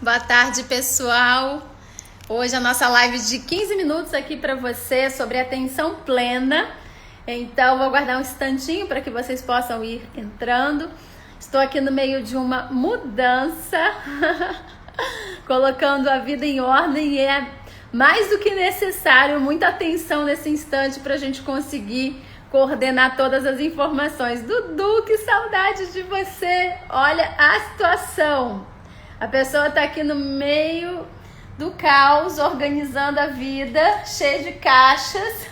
Boa tarde, pessoal. Hoje a nossa live de 15 minutos aqui para você sobre atenção plena. Então, vou guardar um instantinho para que vocês possam ir entrando. Estou aqui no meio de uma mudança, colocando a vida em ordem, e é mais do que necessário muita atenção nesse instante para a gente conseguir coordenar todas as informações. Dudu, que saudade de você! Olha a situação. A pessoa está aqui no meio do caos, organizando a vida, cheia de caixas.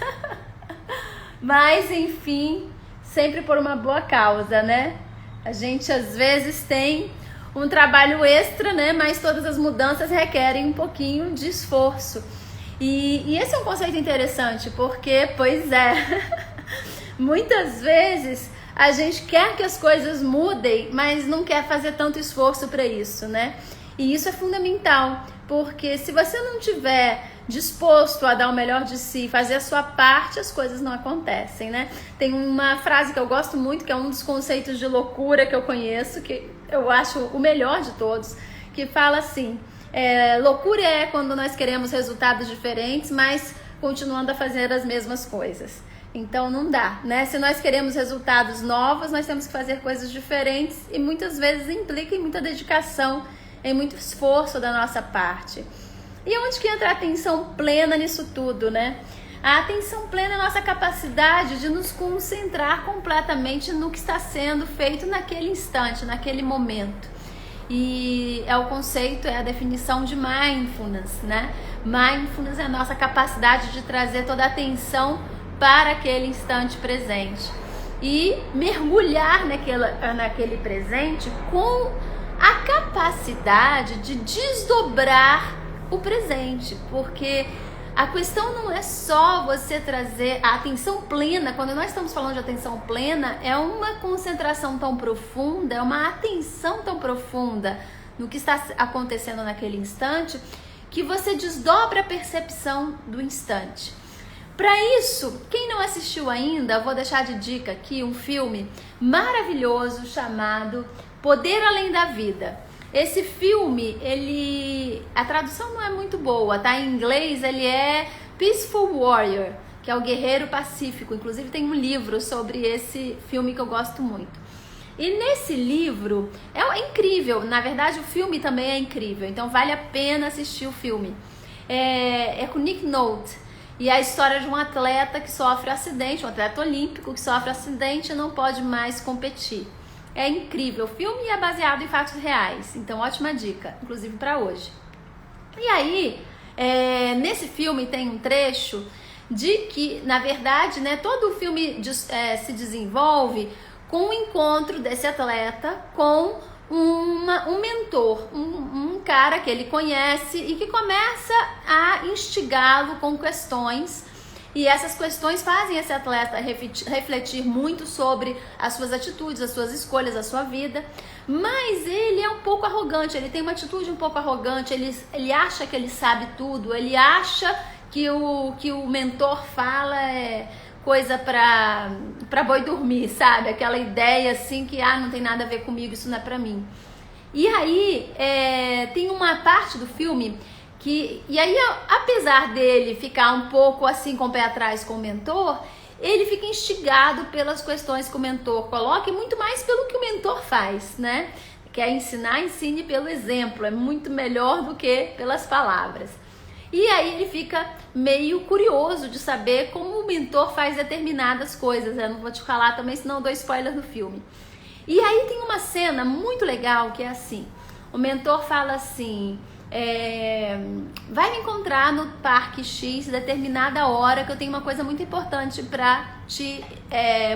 Mas, enfim, sempre por uma boa causa, né? A gente, às vezes, tem um trabalho extra, né? Mas todas as mudanças requerem um pouquinho de esforço. E esse é um conceito interessante, porque, pois é, muitas vezes a gente quer que as coisas mudem, mas não quer fazer tanto esforço para isso, né? E isso é fundamental, porque se você não tiver disposto a dar o melhor de si, fazer a sua parte, as coisas não acontecem, né? Tem uma frase que eu gosto muito, que é um dos conceitos de loucura que eu conheço, que eu acho o melhor de todos, que fala assim: loucura é quando nós queremos resultados diferentes, mas continuando a fazer as mesmas coisas. Então não dá, né? Se nós queremos resultados novos, nós temos que fazer coisas diferentes, e muitas vezes implica em muita dedicação, em muito esforço da nossa parte. E onde que entra a atenção plena nisso tudo, né? A atenção plena é a nossa capacidade de nos concentrar completamente no que está sendo feito naquele instante, naquele momento. E é o conceito, é a definição de mindfulness, né? Mindfulness é a nossa capacidade de trazer toda a atenção para aquele instante presente e mergulhar naquele presente com a capacidade de desdobrar o presente, porque a questão não é só você trazer a atenção plena. Quando nós estamos falando de atenção plena, é uma concentração tão profunda, é uma atenção tão profunda no que está acontecendo naquele instante, que você desdobra a percepção do instante. Para isso, quem não assistiu ainda, vou deixar de dica aqui um filme maravilhoso chamado Poder Além da Vida. Esse filme, a tradução não é muito boa, tá? Em inglês ele é Peaceful Warrior, que é o Guerreiro Pacífico. Inclusive tem um livro sobre esse filme que eu gosto muito. E nesse livro, é incrível, na verdade o filme também é incrível, então vale a pena assistir o filme. É com Nick Nolte, e é a história de um atleta que sofre acidente, um atleta olímpico que sofre acidente e não pode mais competir. É incrível, o filme é baseado em fatos reais, então ótima dica, inclusive para hoje. E aí, nesse filme tem um trecho de que, na verdade, né, todo o filme se desenvolve com o encontro desse atleta com um mentor, um cara que ele conhece e que começa a instigá-lo com questões. E essas questões fazem esse atleta refletir muito sobre as suas atitudes, as suas escolhas, a sua vida. Mas ele é um pouco arrogante, ele tem uma atitude um pouco arrogante, ele acha que ele sabe tudo, ele acha que o mentor fala é coisa pra boi dormir, sabe? Aquela ideia assim que não tem nada a ver comigo, isso não é pra mim. E aí tem uma parte do filme e aí, apesar dele ficar um pouco assim com o pé atrás com o mentor, ele fica instigado pelas questões que o mentor coloca e muito mais pelo que o mentor faz, né? Quer ensinar, ensine pelo exemplo, é muito melhor do que pelas palavras. E aí ele fica meio curioso de saber como o mentor faz determinadas coisas. Eu não vou te falar também, senão eu dou spoiler do filme. E aí tem uma cena muito legal que é assim, o mentor fala assim: vai me encontrar no Parque X determinada hora, que eu tenho uma coisa muito importante para te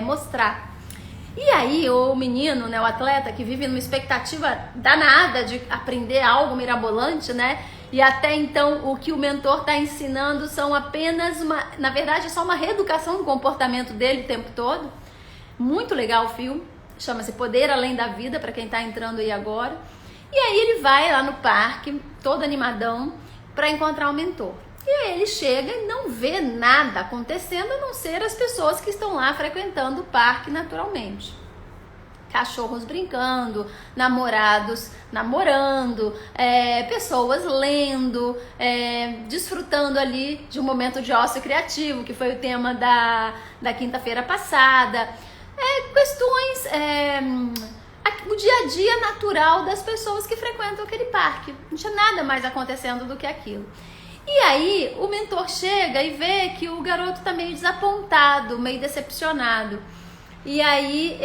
mostrar. E aí o menino, né, o atleta que vive numa expectativa danada de aprender algo mirabolante, né? E até então o que o mentor está ensinando são apenas na verdade é só uma reeducação do comportamento dele o tempo todo. Muito legal o filme, chama-se Poder Além da Vida, para quem está entrando aí agora. E aí ele vai lá no parque, todo animadão, para encontrar o mentor. E aí ele chega e não vê nada acontecendo, a não ser as pessoas que estão lá frequentando o parque naturalmente. cachorros brincando, namorados namorando, pessoas lendo, desfrutando ali de um momento de ócio criativo, que foi o tema da quinta-feira passada. Questões, o dia a dia natural das pessoas que frequentam aquele parque. Não tinha nada mais acontecendo do que aquilo. E aí o mentor chega e vê que o garoto tá meio desapontado, meio decepcionado. E aí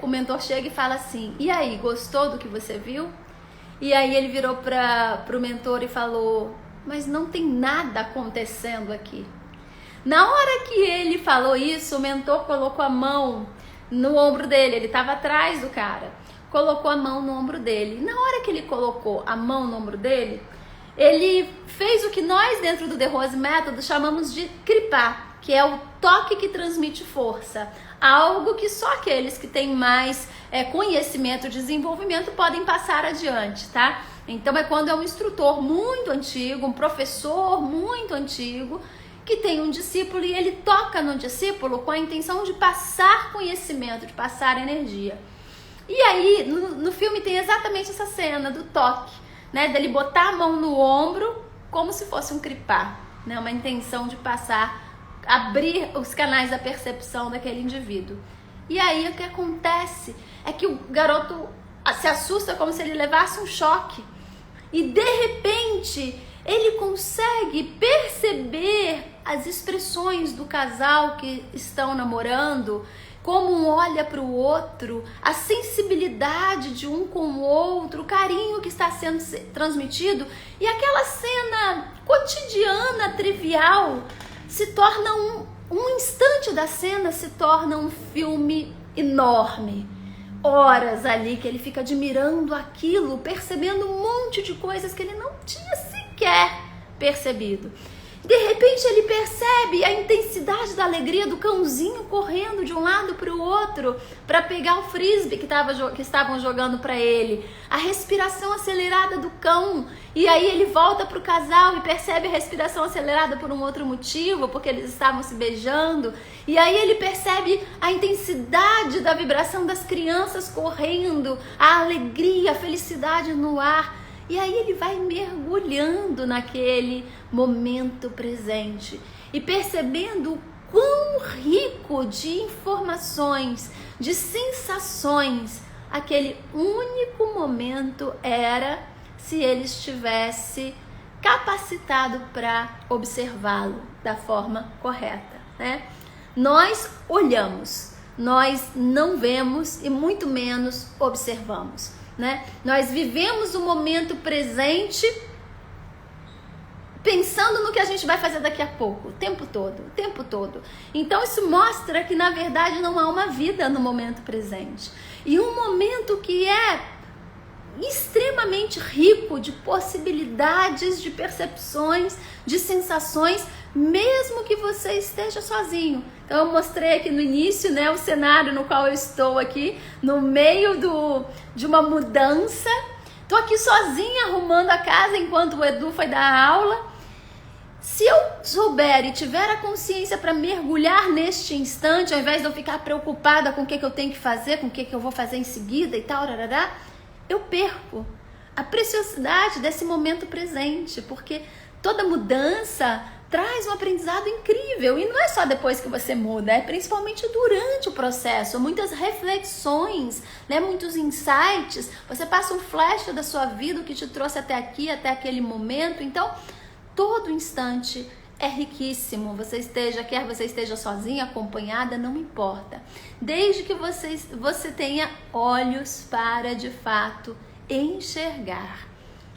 o mentor chega e fala assim: e aí, gostou do que você viu? E aí ele virou pro mentor e falou: mas não tem nada acontecendo aqui. Na hora que ele falou isso, o mentor colocou a mão no ombro dele, ele estava atrás do cara, colocou a mão no ombro dele. Na hora que ele colocou a mão no ombro dele, ele fez o que nós dentro do The Rose Method chamamos de cripar, que é o toque que transmite força, algo que só aqueles que têm mais conhecimento e desenvolvimento podem passar adiante, tá? Então é quando é um instrutor muito antigo, um professor muito antigo, que tem um discípulo e ele toca no discípulo com a intenção de passar conhecimento, de passar energia. E aí, no filme tem exatamente essa cena do toque, né? Dele botar a mão no ombro como se fosse um cripar, né? Uma intenção de passar, abrir os canais da percepção daquele indivíduo. E aí o que acontece é que o garoto se assusta como se ele levasse um choque. E de repente ele consegue perceber as expressões do casal que estão namorando, como um olha para o outro, a sensibilidade de um com o outro, o carinho que está sendo transmitido, e aquela cena cotidiana, trivial, se torna um instante da cena, se torna um filme enorme. Horas ali que ele fica admirando aquilo, percebendo um monte de coisas que ele não tinha sequer percebido. De repente ele percebe a intensidade da alegria do cãozinho correndo de um lado para o outro para pegar o frisbee que estavam jogando para ele, a respiração acelerada do cão, e aí ele volta para o casal e percebe a respiração acelerada por um outro motivo, porque eles estavam se beijando, e aí ele percebe a intensidade da vibração das crianças correndo, a alegria, a felicidade no ar. E aí ele vai mergulhando naquele momento presente e percebendo o quão rico de informações, de sensações, aquele único momento era, se ele estivesse capacitado para observá-lo da forma correta, né? Nós olhamos, nós não vemos e muito menos observamos, né? Nós vivemos o momento presente pensando no que a gente vai fazer daqui a pouco, o tempo todo. Então isso mostra que na verdade não há uma vida no momento presente. E um momento que é extremamente rico de possibilidades, de percepções, de sensações, mesmo que você esteja sozinho. Então eu mostrei aqui no início, né, o cenário no qual eu estou aqui, no meio de uma mudança. Estou aqui sozinha arrumando a casa enquanto o Edu foi dar aula. Se eu souber e tiver a consciência para mergulhar neste instante, ao invés de eu ficar preocupada com o que eu tenho que fazer, com o que eu vou fazer em seguida e tal, eu perco a preciosidade desse momento presente, porque toda mudança traz um aprendizado incrível, e não é só depois que você muda, é principalmente durante o processo, muitas reflexões, né, muitos insights, você passa um flash da sua vida, o que te trouxe até aqui, até aquele momento. Então todo instante é riquíssimo, quer você esteja sozinha, acompanhada, não importa, desde que você tenha olhos para de fato enxergar.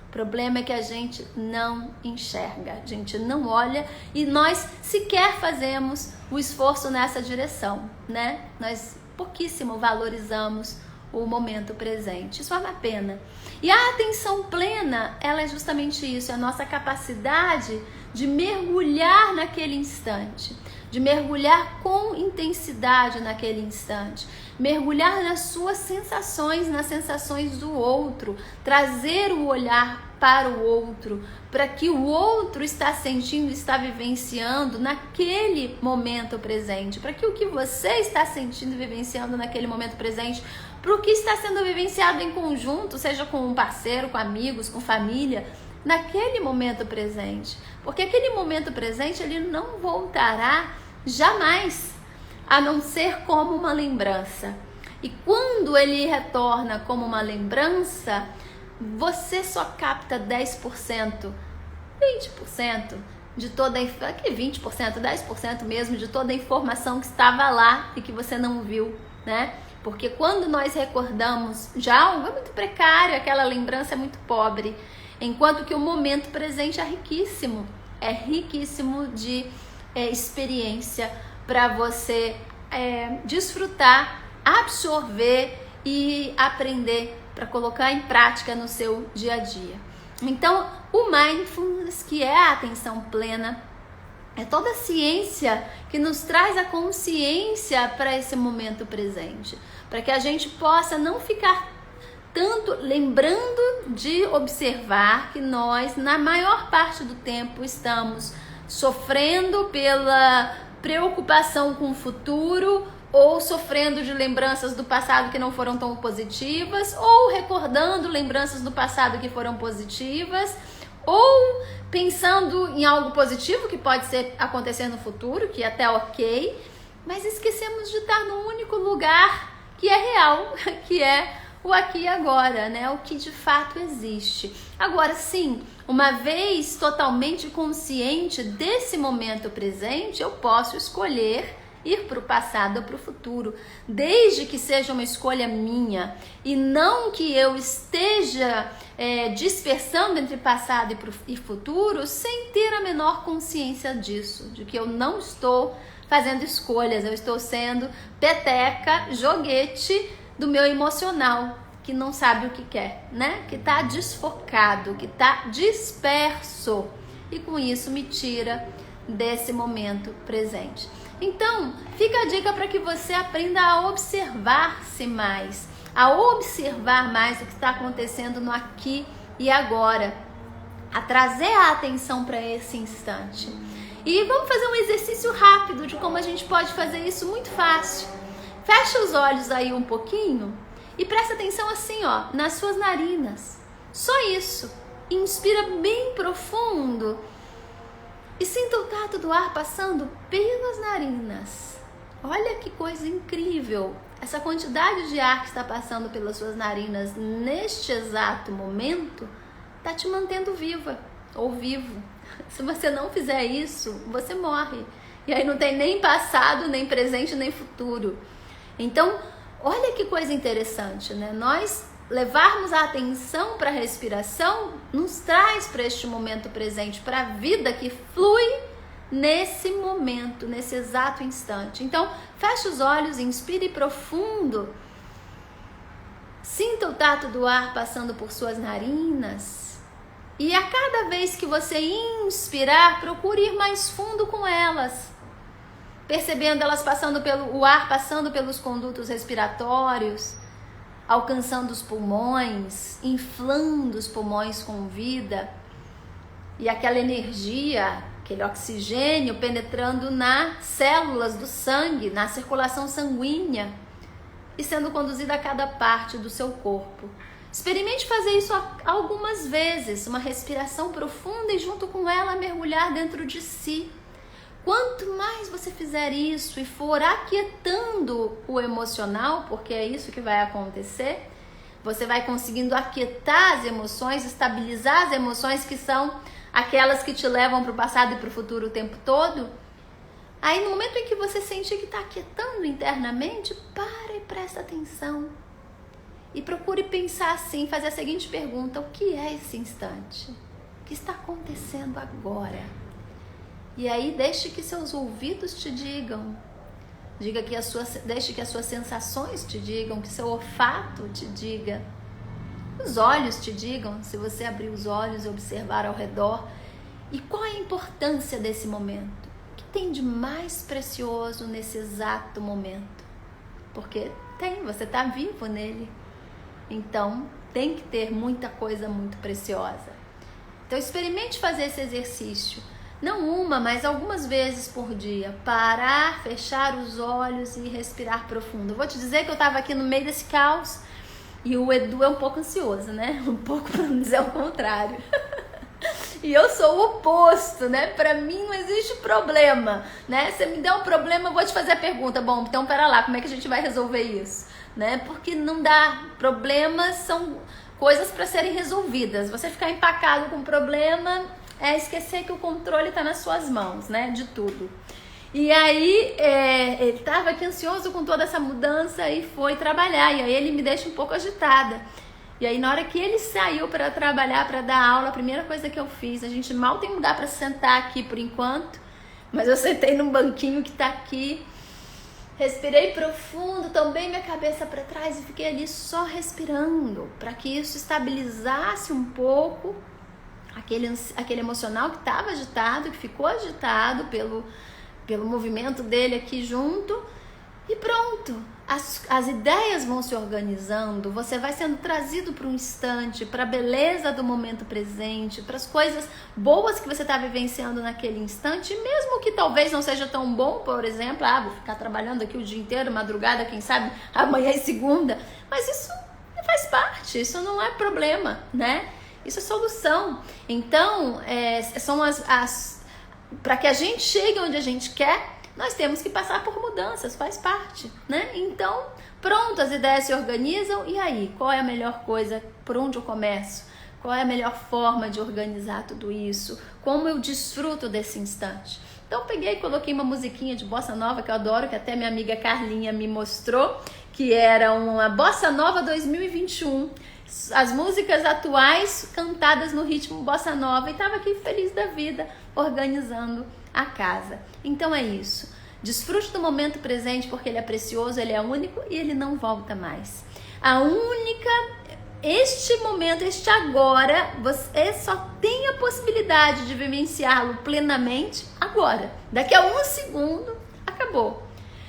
O problema é que a gente não enxerga, a gente não olha e nós sequer fazemos o esforço nessa direção, né? Nós pouquíssimo valorizamos o momento presente. Isso é uma pena. E a atenção plena, ela é justamente isso, é a nossa capacidade de mergulhar naquele instante, de mergulhar com intensidade naquele instante, mergulhar nas suas sensações, nas sensações do outro, trazer o olhar para o outro, para que o outro está sentindo, está vivenciando naquele momento presente, para que o que você está sentindo e vivenciando naquele momento presente, para o que está sendo vivenciado em conjunto, seja com um parceiro, com amigos, com família, naquele momento presente, porque aquele momento presente ele não voltará jamais, a não ser como uma lembrança. E quando ele retorna como uma lembrança, você só capta 10%, 20% de toda a 20%, 10% mesmo de toda a informação que estava lá e que você não viu, né? Porque quando nós recordamos já algo é muito precário, aquela lembrança é muito pobre, enquanto que o momento presente é riquíssimo de experiência para você desfrutar, absorver e aprender para colocar em prática no seu dia a dia. Então, o mindfulness, que é a atenção plena, é toda a ciência que nos traz a consciência para esse momento presente, para que a gente possa não ficar tanto lembrando de observar que nós, na maior parte do tempo, estamos sofrendo pela preocupação com o futuro, ou sofrendo de lembranças do passado que não foram tão positivas, ou recordando lembranças do passado que foram positivas, ou pensando em algo positivo que pode acontecer no futuro, que é até ok, mas esquecemos de estar no único lugar que é real, que é o aqui e agora, né? O que de fato existe. Agora sim, uma vez totalmente consciente desse momento presente, eu posso escolher ir para o passado ou para o futuro, desde que seja uma escolha minha e não que eu esteja dispersando entre passado e futuro sem ter a menor consciência disso, de que eu não estou fazendo escolhas, eu estou sendo peteca, joguete do meu emocional, que não sabe o que quer, né? Que está desfocado, que está disperso e com isso me tira desse momento presente. Então, fica a dica para que você aprenda a observar-se mais, a observar mais o que está acontecendo no aqui e agora, a trazer a atenção para esse instante. E vamos fazer um exercício rápido de como a gente pode fazer isso muito fácil. Fecha os olhos aí um pouquinho e presta atenção assim, ó, nas suas narinas. Só isso. Inspira bem profundo. E sinta o tato do ar passando pelas narinas. Olha que coisa incrível. Essa quantidade de ar que está passando pelas suas narinas neste exato momento está te mantendo viva ou vivo. Se você não fizer isso, você morre. E aí não tem nem passado, nem presente, nem futuro. Então, olha que coisa interessante, né? Nós levarmos a atenção para a respiração nos traz para este momento presente, para a vida que flui nesse momento, nesse exato instante. Então, feche os olhos, inspire profundo, sinta o tato do ar passando por suas narinas e a cada vez que você inspirar, procure ir mais fundo com elas, percebendo elas o ar passando pelos condutos respiratórios, alcançando os pulmões, inflando os pulmões com vida e aquela energia, aquele oxigênio penetrando nas células do sangue, na circulação sanguínea e sendo conduzida a cada parte do seu corpo. Experimente fazer isso algumas vezes, uma respiração profunda e junto com ela mergulhar dentro de si. Quanto mais você fizer isso e for aquietando o emocional, porque é isso que vai acontecer, você vai conseguindo aquietar as emoções, estabilizar as emoções que são aquelas que te levam para o passado e para o futuro o tempo todo. Aí no momento em que você sentir que está aquietando internamente, para e presta atenção. E procure pensar assim, fazer a seguinte pergunta: o que é esse instante? O que está acontecendo agora? E aí deixe que seus ouvidos te digam, deixe que as suas sensações te digam, que seu olfato te diga, os olhos te digam, se você abrir os olhos e observar ao redor. E qual é a importância desse momento? O que tem de mais precioso nesse exato momento? Porque você está vivo nele. Então, tem que ter muita coisa muito preciosa. Então, experimente fazer esse exercício. Não uma, mas algumas vezes por dia. Parar, fechar os olhos e respirar profundo. Eu vou te dizer que eu estava aqui no meio desse caos e o Edu é um pouco ansioso, né? Um pouco, para não dizer o contrário. E eu sou o oposto, né? Pra mim não existe problema, né? Você me der um problema, eu vou te fazer a pergunta. Bom, então pera lá, como é que a gente vai resolver isso? Né? Porque não dá. Problemas são coisas para serem resolvidas. Você ficar empacado com problema é esquecer que o controle está nas suas mãos, né? De tudo. E aí, ele estava aqui ansioso com toda essa mudança e foi trabalhar. E aí ele me deixa um pouco agitada. E aí, na hora que ele saiu para trabalhar, para dar aula, a primeira coisa que eu fiz, a gente mal tem lugar para sentar aqui por enquanto, mas eu sentei num banquinho que tá aqui, respirei profundo, tomei minha cabeça para trás e fiquei ali só respirando, para que isso estabilizasse um pouco aquele emocional que estava agitado, que ficou agitado pelo movimento dele aqui junto, e pronto. As ideias vão se organizando, você vai sendo trazido para um instante, para a beleza do momento presente, para as coisas boas que você está vivenciando naquele instante, mesmo que talvez não seja tão bom, por exemplo, vou ficar trabalhando aqui o dia inteiro, madrugada, quem sabe amanhã é segunda, mas isso faz parte, isso não é problema, né? Isso é solução. Então, são para que a gente chegue onde a gente quer, nós temos que passar por mudanças, faz parte, né? Então, pronto, as ideias se organizam, e aí? Qual é a melhor coisa? Por onde eu começo? Qual é a melhor forma de organizar tudo isso? Como eu desfruto desse instante? Então, peguei e coloquei uma musiquinha de bossa nova, que eu adoro, que até minha amiga Carlinha me mostrou, que era uma bossa nova 2021. As músicas atuais cantadas no ritmo bossa nova, e estava aqui feliz da vida, organizando a casa. Então é isso. Desfrute do momento presente, porque ele é precioso, ele é único e ele não volta mais. Este momento, este agora, você só tem a possibilidade de vivenciá-lo plenamente agora. Daqui a um segundo, acabou.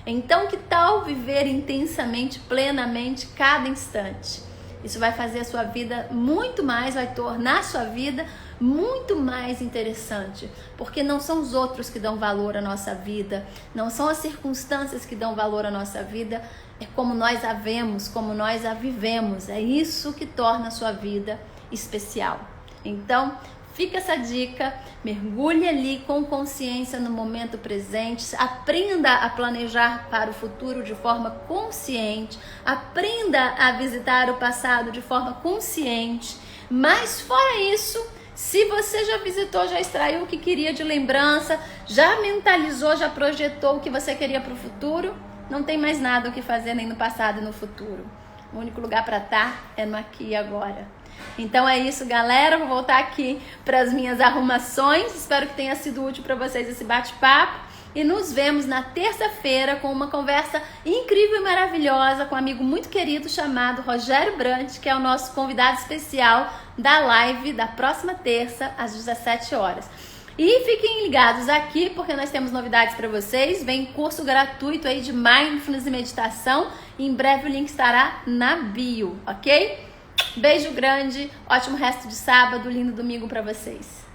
Então, que tal viver intensamente, plenamente, cada instante? Isso vai fazer a sua vida muito mais, vai tornar a sua vida muito mais interessante, porque não são os outros que dão valor à nossa vida, não são as circunstâncias que dão valor à nossa vida, é como nós a vemos, como nós a vivemos, é isso que torna a sua vida especial. Então, fica essa dica, mergulhe ali com consciência no momento presente, aprenda a planejar para o futuro de forma consciente, aprenda a visitar o passado de forma consciente, mas fora isso, se você já visitou, já extraiu o que queria de lembrança, já mentalizou, já projetou o que você queria para o futuro, não tem mais nada o que fazer nem no passado e no futuro. O único lugar para estar é no aqui e agora. Então é isso, galera. Vou voltar aqui para as minhas arrumações. Espero que tenha sido útil para vocês esse bate-papo. E nos vemos na terça-feira com uma conversa incrível e maravilhosa com um amigo muito querido chamado Rogério Brandt, que é o nosso convidado especial da live da próxima terça, às 17 horas. E fiquem ligados aqui, porque nós temos novidades para vocês. Vem curso gratuito aí de Mindfulness e Meditação. E em breve o link estará na bio, ok? Beijo grande, ótimo resto de sábado, lindo domingo para vocês.